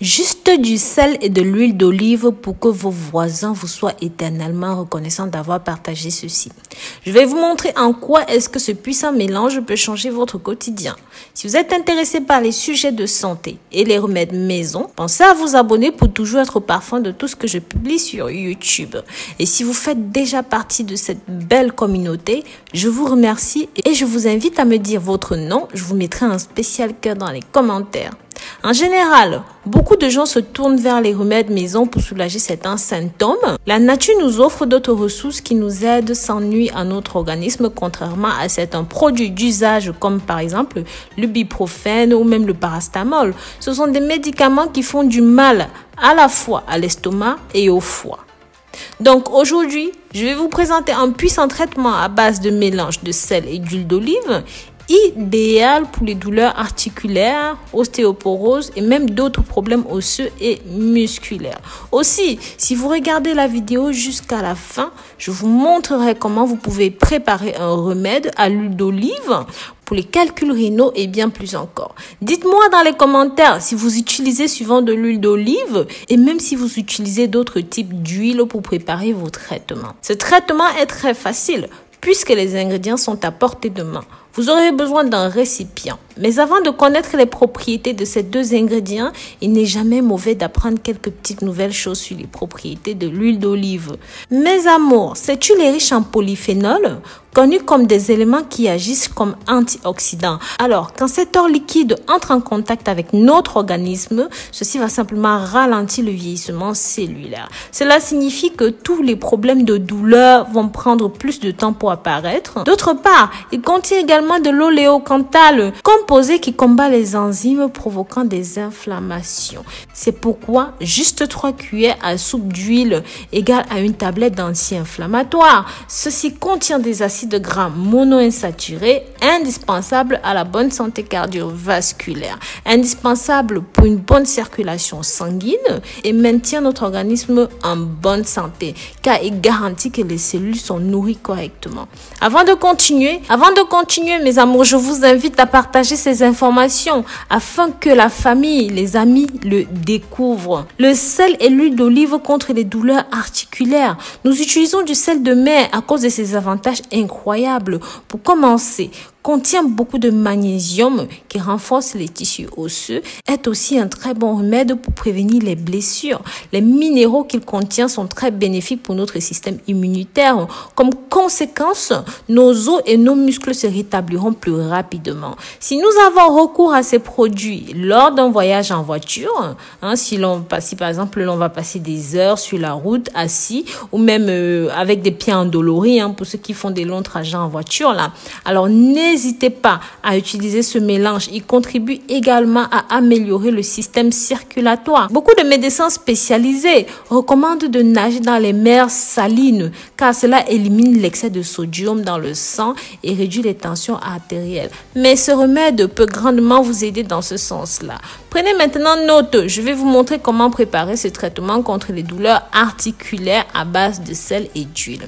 Juste du sel et de l'huile d'olive pour que vos voisins vous soient éternellement reconnaissants d'avoir partagé ceci. Je vais vous montrer en quoi est-ce que ce puissant mélange peut changer votre quotidien. Si vous êtes intéressé par les sujets de santé et les remèdes maison, pensez à vous abonner pour toujours être au parfum de tout ce que je publie sur YouTube. Et si vous faites déjà partie de cette belle communauté, je vous remercie et je vous invite à me dire votre nom. Je vous mettrai un spécial cœur dans les commentaires. En général, beaucoup de gens se tournent vers les remèdes maison pour soulager certains symptômes. La nature nous offre d'autres ressources qui nous aident sans nuire à notre organisme, contrairement à certains produits d'usage comme par exemple le ibuprofène ou même le paracétamol. Ce sont des médicaments qui font du mal à la fois à l'estomac et au foie. Donc aujourd'hui, je vais vous présenter un puissant traitement à base de mélange de sel et d'huile d'olive, idéal pour les douleurs articulaires, ostéoporose et même d'autres problèmes osseux et musculaires. Aussi, si vous regardez la vidéo jusqu'à la fin, je vous montrerai comment vous pouvez préparer un remède à l'huile d'olive pour les calculs rénaux et bien plus encore. Dites-moi dans les commentaires si vous utilisez souvent de l'huile d'olive et même si vous utilisez d'autres types d'huile pour préparer vos traitements. Ce traitement est très facile puisque les ingrédients sont à portée de main. Vous aurez besoin d'un récipient. Mais avant de connaître les propriétés de ces deux ingrédients, il n'est jamais mauvais d'apprendre quelques petites nouvelles choses sur les propriétés de l'huile d'olive. Mes amours, cette huile est riche en polyphénol, connue comme des éléments qui agissent comme antioxydants. Alors, quand cet or liquide entre en contact avec notre organisme, ceci va simplement ralentir le vieillissement cellulaire. Cela signifie que tous les problèmes de douleur vont prendre plus de temps pour apparaître. D'autre part, il contient également de l'oléocanthal, composé qui combat les enzymes provoquant des inflammations. C'est pourquoi juste 3 cuillères à soupe d'huile égale à une tablette d'anti-inflammatoire. Ceci contient des acides gras monoinsaturés indispensables à la bonne santé cardiovasculaire, indispensables pour une bonne circulation sanguine et maintient notre organisme en bonne santé car il garantit que les cellules sont nourries correctement. Avant de continuer, mes amours, je vous invite à partager ces informations afin que la famille, les amis le découvrent. Le sel et l'huile d'olive contre les douleurs articulaires. Nous utilisons du sel de mer à cause de ses avantages incroyables. Pour commencer, contient beaucoup de magnésium qui renforce les tissus osseux, est aussi un très bon remède pour prévenir les blessures. Les minéraux qu'il contient sont très bénéfiques pour notre système immunitaire. Comme conséquence, nos os et nos muscles se rétabliront plus rapidement. Si nous avons recours à ces produits lors d'un voyage en voiture, si par exemple l'on va passer des heures sur la route assis ou même avec des pieds endoloris, pour ceux qui font des longs trajets en voiture là, alors n'hésitez pas à utiliser ce mélange. Il contribue également à améliorer le système circulatoire. Beaucoup de médecins spécialisés recommandent de nager dans les mers salines car cela élimine l'excès de sodium dans le sang et réduit les tensions artérielles. Mais ce remède peut grandement vous aider dans ce sens-là. Prenez maintenant note. Je vais vous montrer comment préparer ce traitement contre les douleurs articulaires à base de sel et d'huile.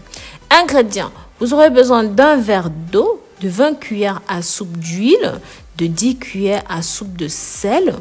Ingrédients. Vous aurez besoin d'un verre d'eau, de 20 cuillères à soupe d'huile, de 10 cuillères à soupe de sel.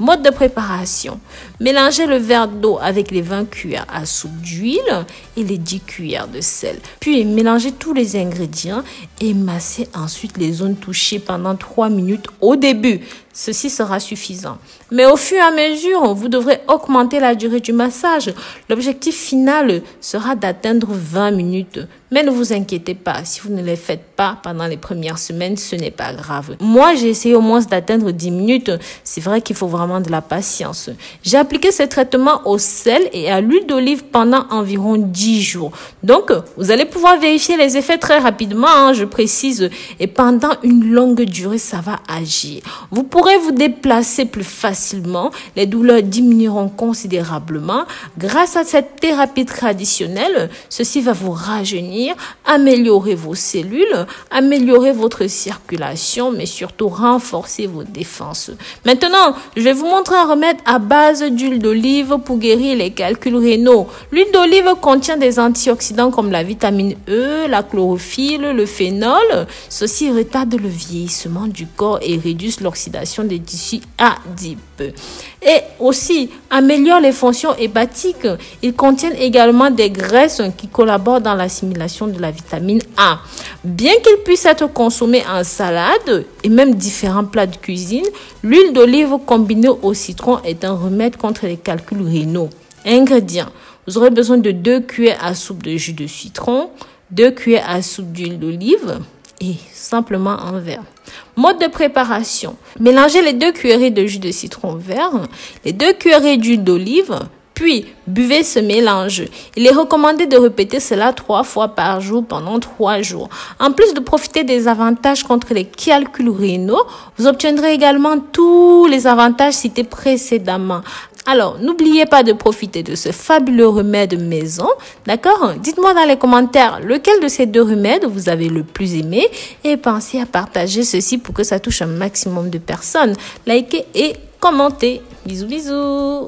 Mode de préparation. Mélangez le verre d'eau avec les 20 cuillères à soupe d'huile et les 10 cuillères de sel. Puis mélangez tous les ingrédients et massez ensuite les zones touchées pendant 3 minutes au début. Ceci sera suffisant. Mais au fur et à mesure, vous devrez augmenter la durée du massage. L'objectif final sera d'atteindre 20 minutes. Mais ne vous inquiétez pas, si vous ne les faites pas pendant les premières semaines, ce n'est pas grave. Moi, j'ai essayé au moins d'atteindre 10 minutes. C'est vrai qu'il faut vraiment de la patience. J'ai appliqué ce traitement au sel et à l'huile d'olive pendant environ 10 jours. Donc, vous allez pouvoir vérifier les effets très rapidement, je précise. Et pendant une longue durée, ça va agir. Vous pourrez vous déplacer plus facilement. Les douleurs diminueront considérablement. Grâce à cette thérapie traditionnelle, ceci va vous rajeunir, améliorer vos cellules, améliorer votre circulation, mais surtout renforcer vos défenses. Maintenant, je vais vous montrer un remède à base d'huile d'olive pour guérir les calculs rénaux. L'huile d'olive contient des antioxydants comme la vitamine E, la chlorophylle, le phénol. Ceci retarde le vieillissement du corps et réduit l'oxydation formation des tissus adipeux. Et aussi, améliore les fonctions hépatiques. Ils contiennent également des graisses qui collaborent dans l'assimilation de la vitamine A. Bien qu'il puisse être consommé en salade et même différents plats de cuisine, l'huile d'olive combinée au citron est un remède contre les calculs rénaux. Ingrédients. Vous aurez besoin de 2 cuillères à soupe de jus de citron, 2 cuillères à soupe d'huile d'olive et simplement un verre. Mode de préparation. Mélangez les 2 cuillerées de jus de citron vert, les 2 cuillerées d'huile d'olive, puis buvez ce mélange. Il est recommandé de répéter cela 3 fois par jour pendant 3 jours. En plus de profiter des avantages contre les calculs rénaux, vous obtiendrez également tous les avantages cités précédemment. Alors, n'oubliez pas de profiter de ce fabuleux remède maison, d'accord? Dites-moi dans les commentaires lequel de ces 2 remèdes vous avez le plus aimé et pensez à partager ceci pour que ça touche un maximum de personnes. Likez et commentez. Bisous, bisous!